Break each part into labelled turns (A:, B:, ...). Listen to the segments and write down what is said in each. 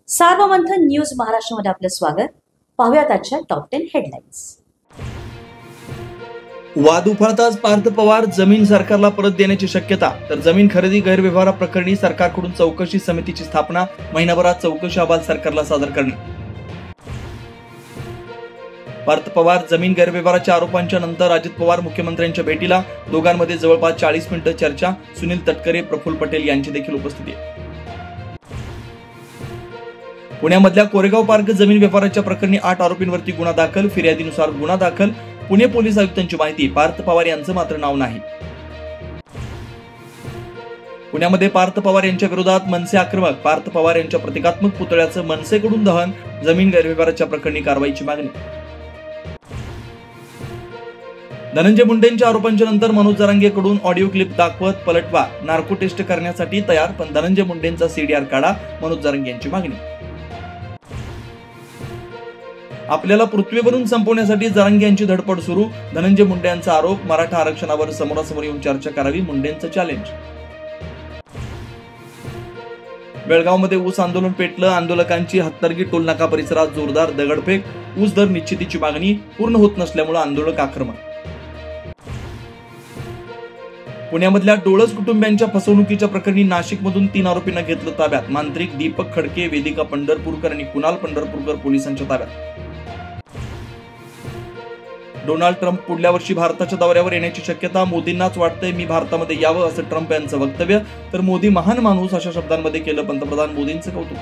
A: Sarvamanthan news महाराष्ट्रामध्ये आपलं स्वागत. पाहूयात आजच्या टॉप 10 हेडलाईन्स.
B: वाद उफाळताच पार्थ पवार जमीन सरकारला परत देण्याची शक्यता, तर जमीन खरेदी गैरव्यवहाराप्रकरणी सरकारकडून चौकशी समितीची स्थापना, महिनाभरात चौकशी अहवाल सरकारला सादर करणे. पार्थ पवार जमीन गैरव्यवहाराच्या आरोपांच्या नंतर अजित पवार मुख्यमंत्र्यांच्या भेटीला, दोघांमध्ये जवळपास 40 मिनिटं चर्चा. सुनील तटकरे, प्रफुल्ल पटेल यांची देखील उपस्थिती. पुण्यामधल्या कोरेगाव पार्क जमीन व्यवहाराच्या प्रकरणी 8 आरोपींवरती गुन्हा दाखल. फिर्यादीनुसार गुन्हा दाखल. पुणे पोलीस आयुक्तांची माहिती, पार्थ पवार यांचं मात्र नाव नाही. पुण्यामध्ये पार्थ पवार यांच्या विरोधात मनसे आक्रमक. पार्थ पवार यांच्या प्रतिकात्मक पुतळ्याचं मनसेकडून दहन. जमीन गैरव्यवहाराच्या प्रकरणी कारवाईची मागणी. धनंजय मुंडेंच्या आरोपांच्या नंतर मनोज जरांगेकडून ऑडिओ क्लिप दाखवत पलटवार. नार्को टेस्ट करण्यासाठी तयार, पण धनंजय मुंडेंचा सीडीआर काढा, मनोज जरांगे यांची मागणी. आपल्याला पृथ्वीवरून संपवण्यासाठी जरांगे यांची धडपड सुरू. धनंजय मुंडे यांचा आरोप. मराठा आरक्षणावर समोरासमोर येऊन चर्चा करावी, मुंडेंचं चॅलेंज. बेळगावमध्ये ऊस आंदोलन पेटलं. आंदोलकांची हत्तरगी टोलनाका परिसरात जोरदार दगडफेक. ऊस दर निश्चितीची मागणी पूर्ण होत नसल्यामुळे आंदोलक आक्रमक. पुण्यामधल्या डोळस कुटुंबियांच्या फसवणुकीच्या प्रकरणी नाशिकमधून 3 आरोपींना घेतलं ताब्यात. मांत्रिक दीपक खडके, वेदिका पंढरपूरकर आणि कुणाल पंढरपूरकर पोलिसांच्या ताब्यात. डोनाल्ड ट्रम्प पुढल्या वर्षी भारताच्या दौऱ्यावर येण्याची शक्यता. मोदींनाच वाटतंय मी भारतामध्ये यावं, असं ट्रम्प यांचं वक्तव्य. तर मोदी महान माणूस, अशा शब्दांमध्ये केलं पंतप्रधान मोदींचं कौतुक.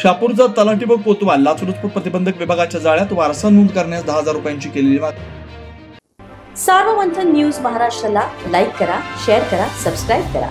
B: शहापूरचा तलाठी व कोतवाल लाचलुचपत प्रतिबंधक विभागाच्या जाळ्यात. वारसा नोंद करण्यास 10,000 रुपयांची केलेली मागणी.
A: सार्वमंथन न्यूज महाराष्ट्राला लाईक करा, शेअर करा, सबस्क्राईब करा.